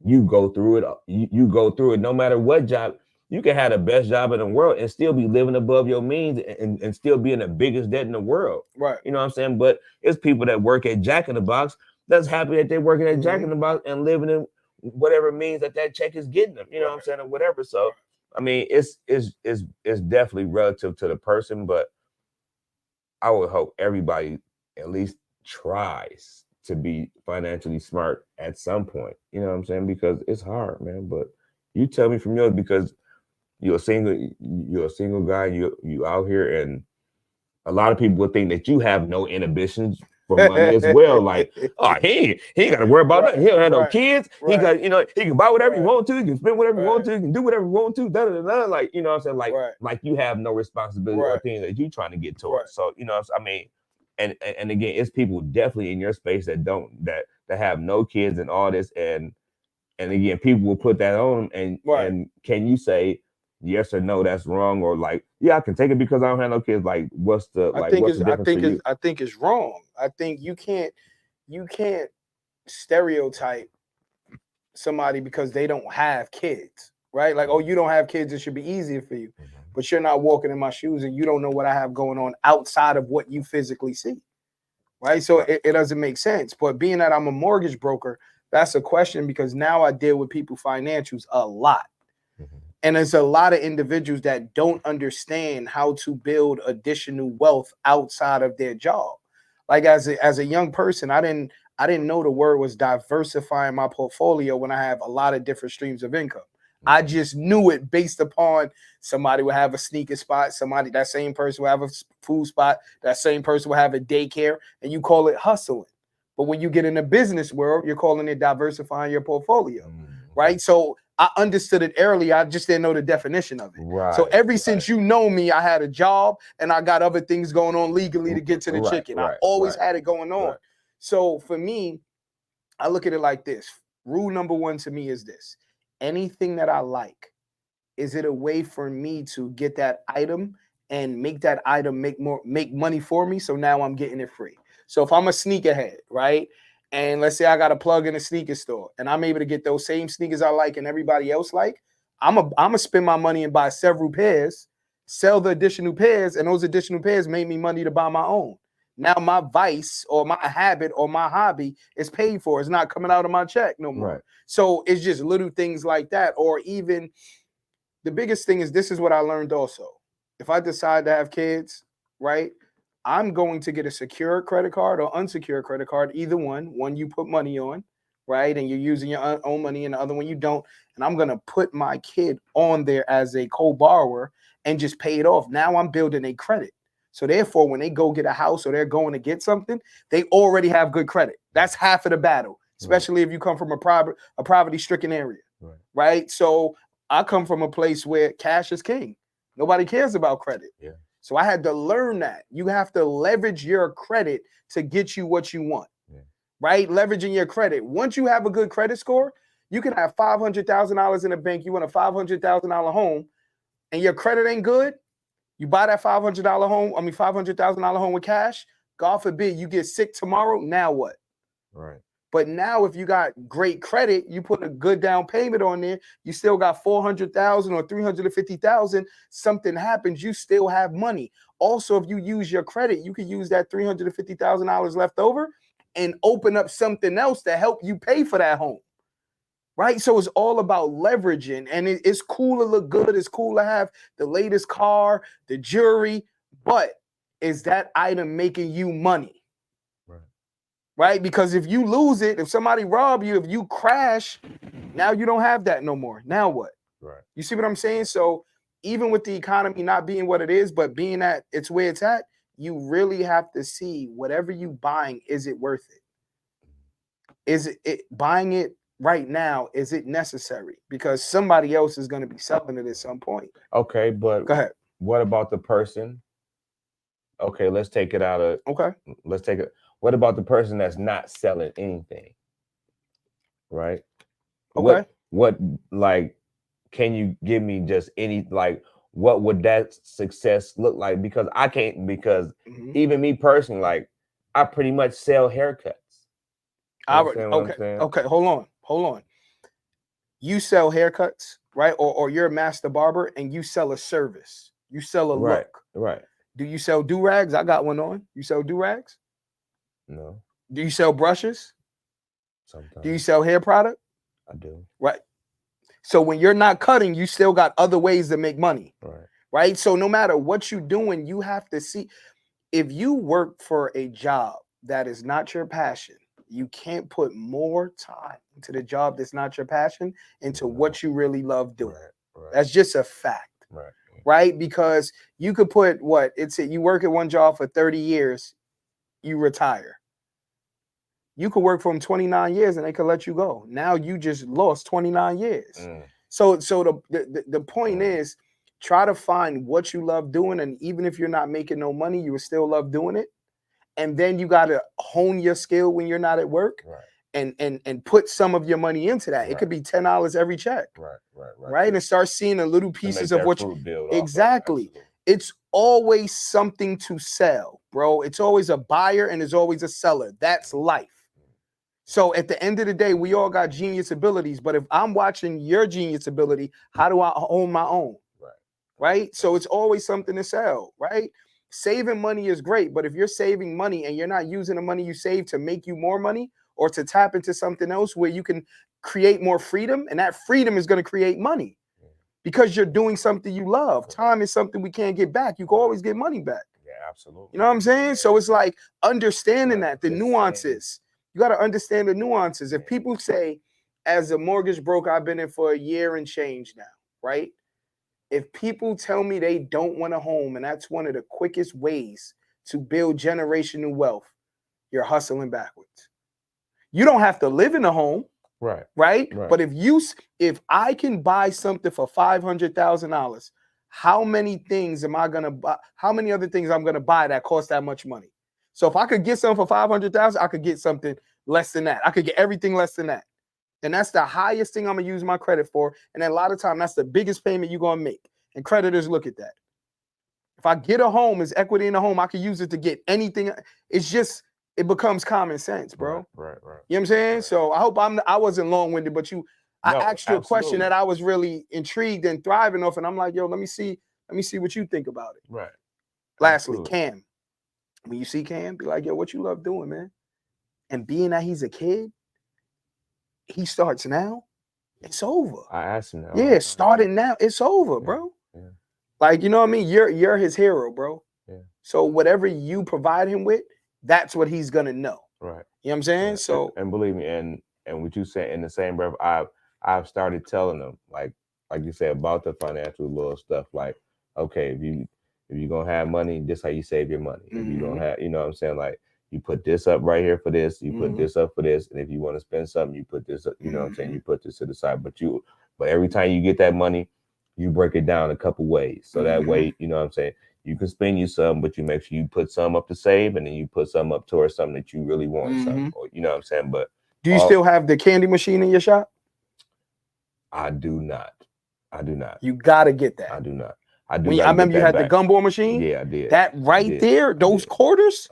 you go through it. You go through it no matter what job. You can have the best job in the world and still be living above your means and still be in the biggest debt in the world. Right. You know what I'm saying? But it's people that work at Jack in the Box that's happy that they're working at Jack in the Box and living in whatever means that check is getting them. You know what I'm saying? Or whatever. So, I mean, it's definitely relative to the person, but I would hope everybody at least tries to be financially smart at some point. You know what I'm saying? Because it's hard, man. But you tell me from yours, because you're a single guy, you out here, and a lot of people would think that you have no inhibitions for money as well. Like, oh, he ain't got to worry about Right, nothing. He don't have no right, kids. He right, got, he can buy whatever he right, want to. He can spend whatever he want right, to. He can do whatever he want to. Da da da. Like, you know what I'm saying? right, Like you have no responsibility or right, things that you trying to get right. towards. So, I mean, and again, it's people definitely in your space that don't that have no kids and all this, and again, people will put that on, Right. and can you say yes or no, that's wrong, or like, yeah, I can take it because I don't have no kids. Like, what's the difference for you? I think it's wrong. I think you can't stereotype somebody because they don't have kids, right? Like, oh, you don't have kids, it should be easier for you. But you're not walking in my shoes and you don't know what I have going on outside of what you physically see. Right. So Right. it doesn't make sense. But being that I'm a mortgage broker, that's a question because now I deal with people financials a lot. Mhm. And there's a lot of individuals that don't understand how to build additional wealth outside of their job. Like as a young person, I didn't know the word was diversifying my portfolio when I have a lot of different streams of income. I Mhm. just knew it based upon somebody would have a sneaker spot, somebody that same person will have a food spot, that same person will have a daycare, and you call it hustling. But when you get in the business world, you're calling it diversifying your portfolio, Okay. right? So I understood it early. I just didn't know the definition of it. So Right. ever since you know me, I had a job and I got other things going on legally to get to the Right. chicken. I Right. always Right. had it going on. Right. So for me, I look at it like this. Rule number one to me is this. Anything that I like, is it a way for me to get that item and make that item make money for me? So now I'm getting it free. So if I'm a sneakerhead, right? And let's say I got a plug in a sneaker store and I'm able to get those same sneakers I like and everybody else like, I'm a spend my money and buy several pairs, sell the additional pairs, and those additional pairs made me money to buy my own. Now my vice or my habit or my hobby is paid for. It's not coming out of my check no more. Right. So it's just little things like that, or even the biggest thing is this is what I learned also. If I decide to have kids, right, I'm going to get a secure credit card or unsecured credit card, either one. One you put money on, right, and you're using your own money, and the other one you don't. And I'm going to put my kid on there as a co-borrower and just pay it off. Now I'm building a credit. So therefore, when they go get a house or they're going to get something, they already have good credit. That's half of the battle, Right. especially if you come from a poverty-stricken area, Right. right? So I come from a place where cash is king. Nobody cares about credit. Yeah. So I had to learn that. You have to leverage your credit to get you what you want, Yeah. right? Leveraging your credit. Once you have a good credit score, you can have $500,000 in the bank. You want a $500,000 home, and your credit ain't good. You buy that $500,000 home with cash. God forbid you get sick tomorrow. Now what? Right. But now, if you got great credit, you put a good down payment on there. You still got 400,000 or 350,000. Something happens, you still have money. Also, if you use your credit, you can use that $350,000 left over and open up something else to help you pay for that home. Right? So it's all about leveraging, and it's cool to look good. It's cool to have the latest car, the jewelry, but is that item making you money? Right. Right? Because if you lose it, if somebody rob you, if you crash, now you don't have that no more. Now what? Right. You see what I'm saying? So even with the economy not being what it is, but being at it's where it's at, you really have to see whatever you buying, is it worth it? Is it buying it right now? Is it necessary? Because somebody else is going to be selling it at some point. Okay, but Go ahead. what about the person? Okay, let's take it out of. Okay. Let's take it. What about the person that's not selling anything? Right. Okay. What like? Can you give me just any like? What would that success look like? Because I can't. Because Mhm. even me personally, like I pretty much sell haircuts. You understand what I'm Okay. saying? Okay. Hold on. You sell haircuts, right? Or you're a master barber and you sell a service. You sell a Right. look. Right. Do you sell do-rags? I got one on. You sell do-rags? No. Do you sell brushes? Do you Sometimes sell hair product? I do. Right. So when you're not cutting, you still got other ways to make money. Right. Right. So no matter what you're doing, you have to see if you work for a job that is not your passion, you can't put more time into the job that's not your passion into No. what you really love doing. Right. Right. That's just a fact. Right. Right? Because you could put you work at one job for 30 years, you retire. You could work for them 29 years and they could let you go. Now you just lost 29 years. So the point is, try to find what you love doing, and even if you're not making no money, you will still love doing it. And then you got to hone your skill when you're not at work, and put some of your money into that. It could be $10 every check, right? And start seeing a little pieces of what you exactly. It's always something to sell, bro. It's always a buyer and there's always a seller. That's life. So at the end of the day, we all got genius abilities, but if I'm watching your genius ability, how do I own my own? Right? So it's always something to sell, right? Saving money is great, but if you're saving money and you're not using the money you save to make you more money or to tap into something else where you can create more freedom, and that freedom is going to create money because you're doing something you love. Time is something we can't get back. You can always get money back. Yeah, absolutely. You know what I'm saying? So it's like understanding that, the nuances. You got to understand the nuances. If people say, as a mortgage broker, I've been in for a year and change now, right? If people tell me they don't want a home, and that's one of the quickest ways to build generational wealth, you're hustling backwards. You don't have to live in a home, right? But if I can buy something for $500,000, how many things am I gonna buy? How many other things I'm gonna buy that cost that much money? So if I could get something for $500,000, I could get something less than that. I could get everything less than that. And that's the highest thing I'm gonna use my credit for. And then a lot of time, that's the biggest payment you're gonna make. And creditors look at that. If I get a home, it's equity in the home, I could use it to get anything. It's just, it becomes common sense, bro. Right. You know what I'm saying? So I hope I wasn't long-winded, but I asked you a question that I was really intrigued and thriving off, and I'm like, yo, let me see what you think about it. Right. Lastly, Cam. When you see Cam, be like, yo, what you love doing, man? And being that he's a kid, he starts now, it's over. I asked him that. Yeah, starting now, it's over, bro. Yeah. Like, you know what I mean? You're his hero, bro. Yeah. So whatever you provide him with, that's what he's gonna know. Right. You know what I'm saying? Right. So, and believe me, and what you said in the same breath, I've started telling them, like you said, about the financial little stuff. Like, okay, if you're gonna have money, this how you save your money. If you don't have, you know what I'm saying? Like, you put this up right here for this, you put this up for this, and if you want to spend something, you put this up, you know what I'm saying? You put this to the side. But every time you get that money, you break it down a couple ways. So that way, you know what I'm saying? You can spend you some, but you make sure you put some up to save, and then you put some up towards something that you really want, something, or, you know what I'm saying? But do you still have the candy machine in your shop? I do not. You gotta get that. I do not. I remember you had the gumball machine. Yeah, I did. That there, those quarters.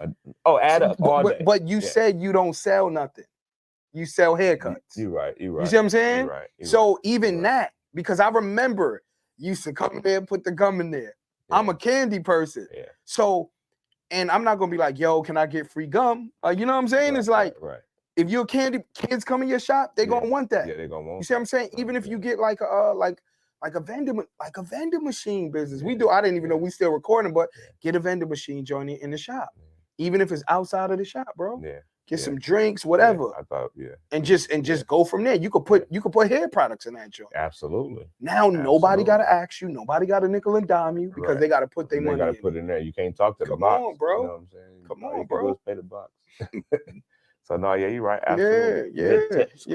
Add up all day. But you said you don't sell nothing. You sell haircuts. You're right. You see what I'm saying? You're right. So even that, because I remember you used to come there and put the gum in there. Yeah. I'm a candy person. Yeah. So, and I'm not gonna be like, yo, can I get free gum? You know what I'm saying? It's like, if you're kids come in your shop, they're gonna want that. Yeah, they're gonna want. You see what I'm saying? Even if you get like a vending machine business. We do. I didn't even know we still recording, but get a vending machine joint in the shop, even if it's outside of the shop, bro. Yeah. Get some drinks, whatever. I thought, and just go from there. You could put hair products in that joint. Absolutely. Now nobody gotta ask you. Nobody gotta nickel and dime you because they gotta put their money. They gotta put in there. You can't talk to the box. Come on, bro. You know what I'm saying? Come on, bro. Pay the box. So no, yeah, you're right. Absolutely. Good tips.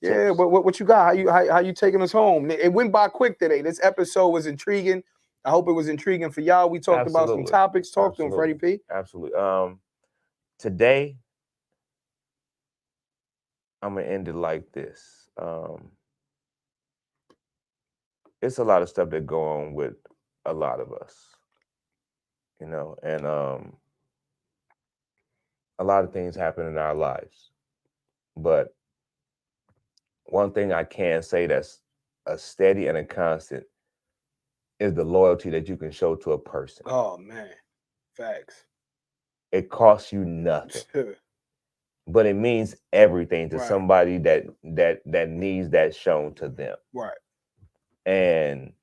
Yeah. What you got? How you taking us home? It went by quick today. This episode was intriguing. I hope it was intriguing for y'all. We talked about some topics. Talk to him, Freddie P. Absolutely. Today, I'm gonna end it like this. It's a lot of stuff that go on with a lot of us, you know, and a lot of things happen in our lives. But one thing I can say that's a steady and a constant is the loyalty that you can show to a person. Oh man, facts. It costs you nothing, but it means everything to somebody that needs that shown to them. Right. And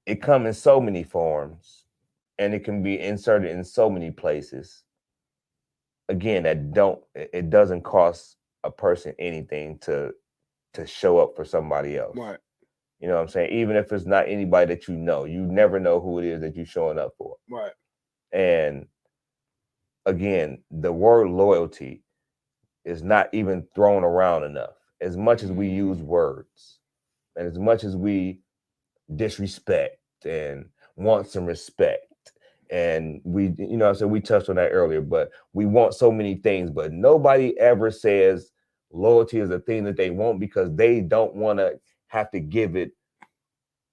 it comes in so many forms, and it can be inserted in so many places. Again, it doesn't cost a person anything to show up for somebody else. Right. You know what I'm saying? Even if it's not anybody that you know, you never know who it is that you're showing up for. Right. And again, the word loyalty is not even thrown around enough. As much as we use words and as much as we disrespect and want some respect, and we, you know, so we touched on that earlier, but we want so many things, but nobody ever says loyalty is a thing that they want because they don't want to have to give it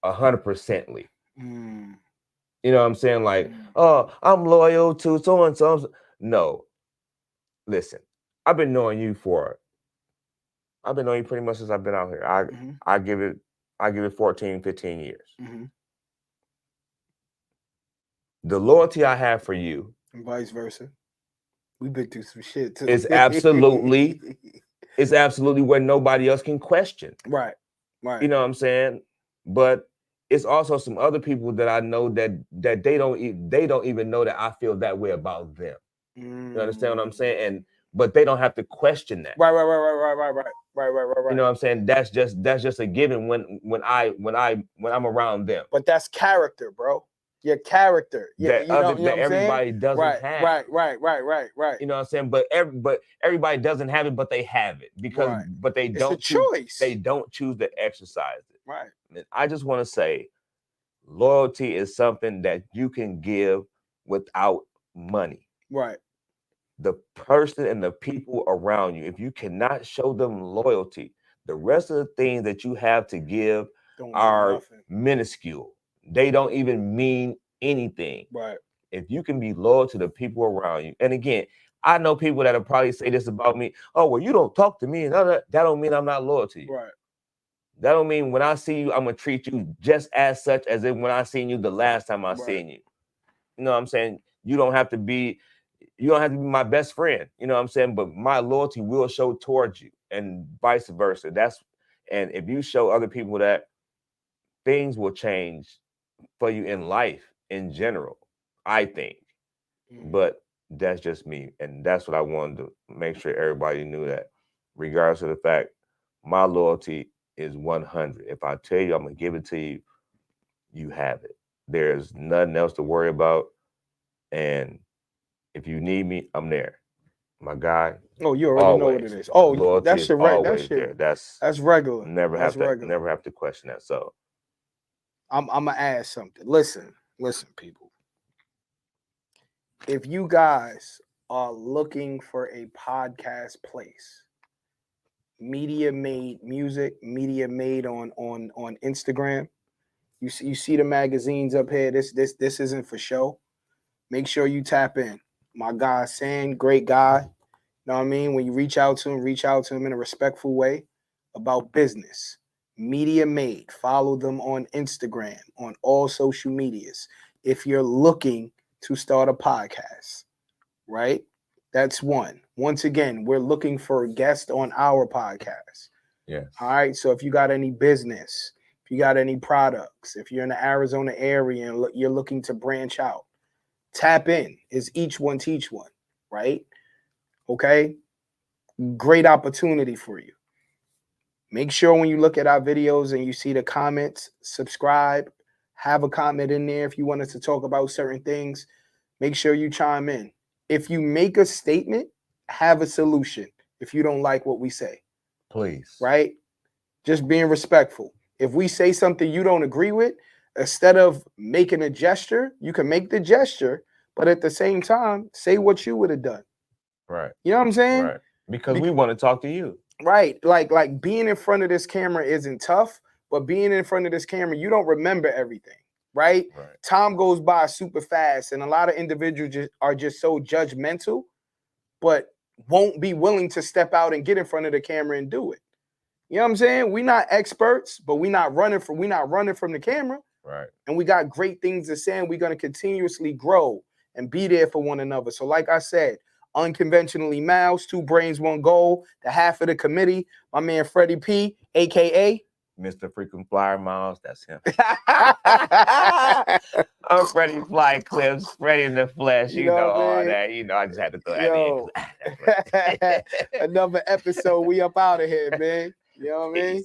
100%ly. Mm. You know what I'm saying? Like, oh, I'm loyal to so and so. No, listen, I've been knowing you pretty much since I've been out here. I give it 14, 15 years. The loyalty I have for you, and vice versa. We've been through some shit too. It's absolutely where nobody else can question. Right. You know what I'm saying? But it's also some other people that I know that they don't even know that I feel that way about them. You understand what I'm saying? But they don't have to question that. Right. You know what I'm saying? That's just a given when I'm around them. But that's character, bro. Your character. That everybody doesn't have. Right. You know what I'm saying? But everybody doesn't have it, but they have it because but they don't it's a choice. They don't choose to exercise it. Right. And I just want to say loyalty is something that you can give without money. Right. The person and the people around you, if you cannot show them loyalty, the rest of the things that you have to give are minuscule. They don't even mean anything. Right. If you can be loyal to the people around you, and again, I know people that'll probably say this about me. Oh, well, you don't talk to me, and that don't mean I'm not loyal to you. Right. That don't mean when I see you, I'm gonna treat you just as such as if when I seen you the last time I seen you. You know what I'm saying? You don't have to be my best friend. You know what I'm saying? But my loyalty will show towards you, and vice versa. And if you show other people that, things will change for you in life in general, I think. But that's just me, and that's what I wanted to make sure everybody knew, that regardless of the fact, my loyalty is 100. If I tell you I'm gonna give it to you, you have it. There's nothing else to worry about, and if you need me, I'm there, my guy. Oh, you already know what it is. Oh, loyalty that's your right. That's there. That's regular. Never have to question that. So I'm gonna add something. Listen, people. If you guys are looking for a podcast place, media made music, media made on Instagram. You see the magazines up here. This isn't for show. Make sure you tap in. My guy San, great guy. You know what I mean? When you reach out to him in a respectful way about business. Media Made. Follow them on Instagram, on all social medias. If you're looking to start a podcast, right? That's one. Once again, we're looking for a guest on our podcast. Yeah. All right. So if you got any business, if you got any products, if you're in the Arizona area and you're looking to branch out, tap in. Is each one teach one, right? Okay. Great opportunity for you. Make sure when you look at our videos and you see the comments, subscribe, have a comment in there if you want us to talk about certain things. Make sure you chime in. If you make a statement, have a solution if you don't like what we say. Please. Right? Just being respectful. If we say something you don't agree with, instead of making a gesture, you can make the gesture, but at the same time, say what you would have done. Right. You know what I'm saying? Right. Because we want to talk to you. Right. Like being in front of this camera isn't tough, but being in front of this camera, you don't remember everything. Right? Time goes by super fast, and a lot of individuals are just so judgmental, but won't be willing to step out and get in front of the camera and do it. You know what I'm saying? We're not experts, but we're not running from the camera. Right. And we got great things to say, and we're going to continuously grow and be there for one another. So like I said, unconventionally mouse, 2 brains, 1 goal, the half of the committee, my man Freddie P, aka Mr. Frequent Flyer Miles, that's him. I'm Freddie Fly Clips, Freddie in the flesh, you know all that. You know, I just had to throw that in. Another episode, we up out of here, man. You know what I mean?